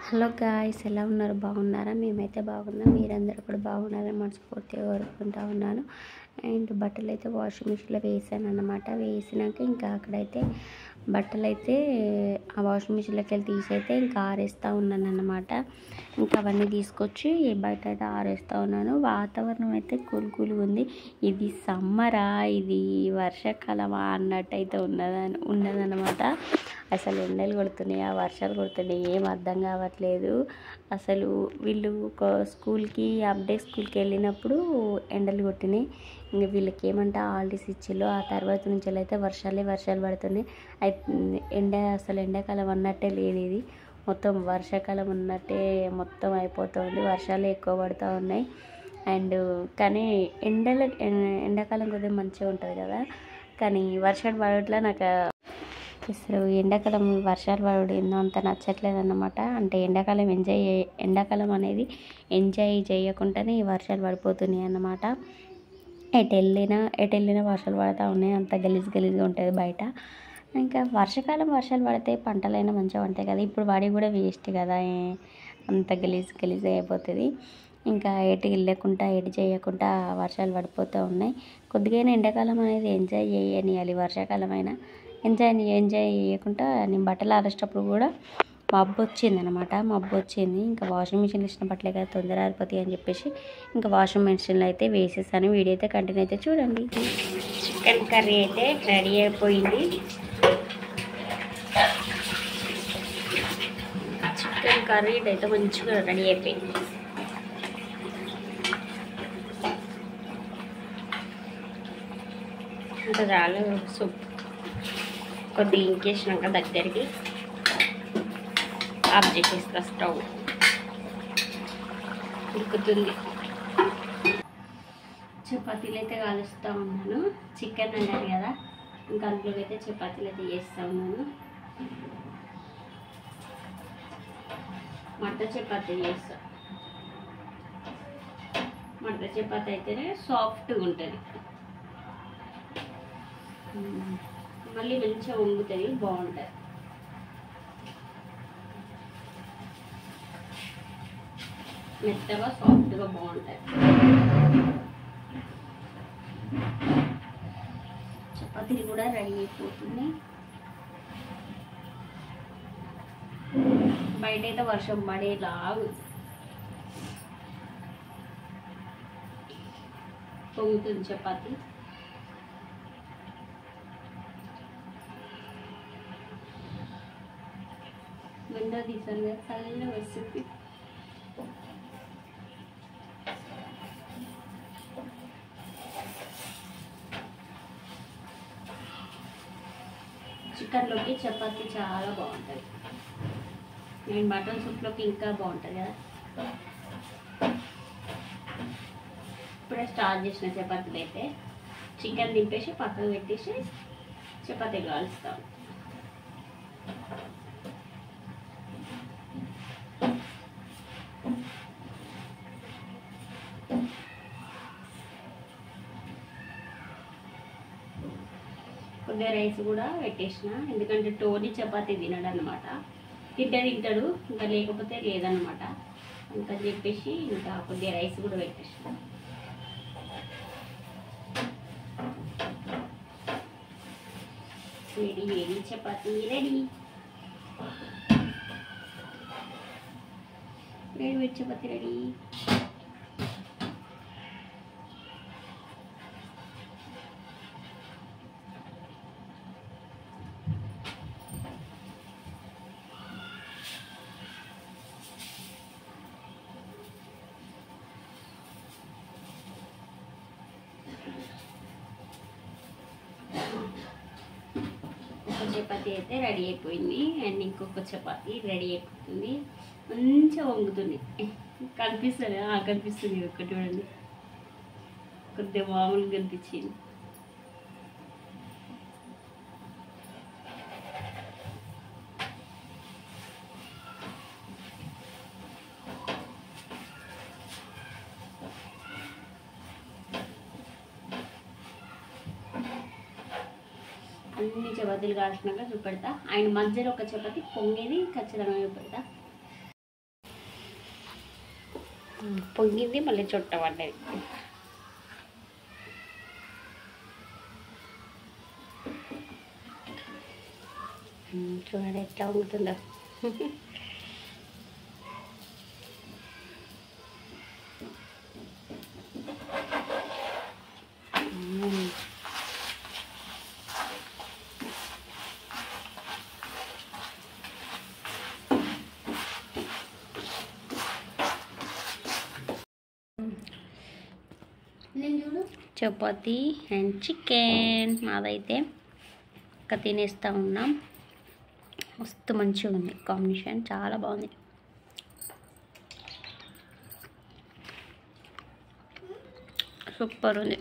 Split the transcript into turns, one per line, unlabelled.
Hello guys, ఎలా ఉన్నారు? బాగున్నారా? మేమైతే బాగున్నాం. మీరందరూ కూడా బాగున్నారని మనస్ఫూర్తిగా కోరుకుంటా ఉన్నాను. అండ్ బట్టలు అయితే వాషింగ్ మిషన్లో వేసాను అన్నమాట. వేసినాక ఇంకా అక్కడైతే బట్టలు అయితే ఆ వాషింగ్ మిషన్లోకి వెళ్ళి తీసైతే ఇంకా ఆరేస్తూ ఉన్నాను అన్నమాట. ఇంకా అవన్నీ తీసుకొచ్చి బయట అయితే ఆరేస్తూ ఉన్నాను. వాతావరణం అయితే కూల్గా ఉంది. ఇది సమ్మరా, ఇది వర్షాకాలమా అన్నట్టు అయితే ఉన్నదన్నమాట. అసలు ఎండలు కొడుతున్నాయి, ఆ వర్షాలు కొడుతున్నాయి, ఏం అర్థం కావట్లేదు. అసలు వీళ్ళు స్కూల్కి స్కూల్కి వెళ్ళినప్పుడు ఎండలు కొట్టినాయి. ఇంక వీళ్ళకి ఏమంటే హాలిడేస్ ఇచ్చిళ్ళు. ఆ తర్వాత నుంచి అయితే వర్షాలు పడుతున్నాయి. అసలు ఎండాకాలం అన్నట్టే లేదు. ఇది మొత్తం వర్షాకాలం ఉన్నట్టే మొత్తం అయిపోతుంది. వర్షాలు ఎక్కువ పడుతూ ఉన్నాయి. కానీ ఎండాకాలం కొద్దిగా మంచిగా ఉంటుంది కదా. కానీ వర్షాలు పడట్లా నాకు అసలు ఎండాకాలం వర్షాలు పడడం ఏందో అంత నచ్చట్లేదు అన్నమాట. అంటే ఎండాకాలం అనేది ఎంజాయ్ చేయకుండానే ఈ వర్షాలు పడిపోతున్నాయి అన్నమాట. ఎటు వెళ్ళినా వర్షాలు పడుతూ ఉన్నాయి. అంత గలీజ్గా ఉంటుంది బయట. ఇంకా వర్షాలు పడితే పంటలైనా మంచిగా ఉంటాయి కదా. ఇప్పుడు వాడి కూడా వేస్ట్ కదా, అంత గలీజ్ అయిపోతుంది. ఇంకా ఎటు వెళ్ళకుండా ఎటు చేయకుండా వర్షాలు పడిపోతూ ఉన్నాయి. కొద్దిగా ఎండాకాలం అనేది ఎంజాయ్ చేయనియాలి. వర్షాకాలం అయినా ఎంజాయ్ చేయకుండా నేను బట్టలు ఆరేసేటప్పుడు కూడా మబ్బు వచ్చింది. ఇంకా వాషింగ్ మిషన్లో ఇచ్చిన బట్టలే కదా తొందర ఆరిపోతాయి అని చెప్పేసి ఇంకా వాషింగ్ మిషన్లో అయితే వేసేసాను. వీడియో అయితే కంటిన్యూ అయితే చూడండి. చికెన్ కర్రీ అయితే రెడీ అయిపోయింది. చికెన్ కర్రీ అయితే మంచిగా రెడీ అయిపోయింది. ఇంకా చాలు. సూప్ కొద్దిగా ఇంకేసినాక దగ్గరికి ఆఫ్ చేసేస్తా. స్టవ్ ఉడుకుతుంది. చపాతీలు అయితే కాలుస్తూ ఉన్నాను. చికెన్ అన్నారు కదా, ఇంకా అందులో అయితే చపాతీలు అయితే చేస్తూ ఉన్నాను. మట్ట చపాతీ చేస్తా. మట్ట చపాతీ అయితేనే సాఫ్ట్గా ఉంటుంది, మళ్ళీ మంచిగా వంగుతుంది, బాగుంటుంది. మెత్తగా సాఫ్ట్గా బాగుంటుంది. చపాతీలు కూడా రెడీ అయిపోతుంది. బయట అయితే వర్షం పడేలాగు పొంగుతుంది చపాతీ. విండో తీసాను కదా, చల్లగా వస్తుంది. చికెన్లోకి చపాతీ చాలా బాగుంటుంది. నేను మటన్ సూప్లోకి ఇంకా బాగుంటుంది కదా. ఇప్పుడే స్టార్ట్ చేసిన చపాతీలు అయితే చికెన్ దింపేసి పక్కకు పెట్టేసి చపాతీ కాలుస్తాం. కొద్దిగా రైస్ కూడా పెట్టేసిన, ఎందుకంటే టోనీ చపాతీ తినడు అనమాట. తింటాడు, ఇంకా లేకపోతే లేదన్నమాట. అందుకని చెప్పేసి ఇంకా కొద్దిగా రైస్ కూడా పెట్టేసిన. వేడి చపాతీ రెడీ. వేడి చపాతీ రెడీ. చపాతీ అయితే రెడీ అయిపోయింది. అండ్ ఇంకొక చపాతీ రెడీ అయిపోతుంది. మంచిగా వంగుతుంది. కనిపిస్తుంది ఒకటి చూడండి, కొద్దిగా మామూలుగా కనిపించింది. అన్ని చపాతీలు కాల్చినాక చూపెడతా. ఆయన మధ్యలో ఒక చపాతీ పొంగేది ఖచ్చితంగా చూపెడతా. పొంగింది మళ్ళీ చుట్ట పడ్డది. చూడండి ఎట్లా ఉంటుందో. చపాతీ అండ్ చికెన్ మాదైతే ఇంకా తినేస్తూ ఉన్నాం. మస్తు మంచిగా ఉంది కాంబినేషన్, చాలా బాగుంది. సూపర్ ఉంది.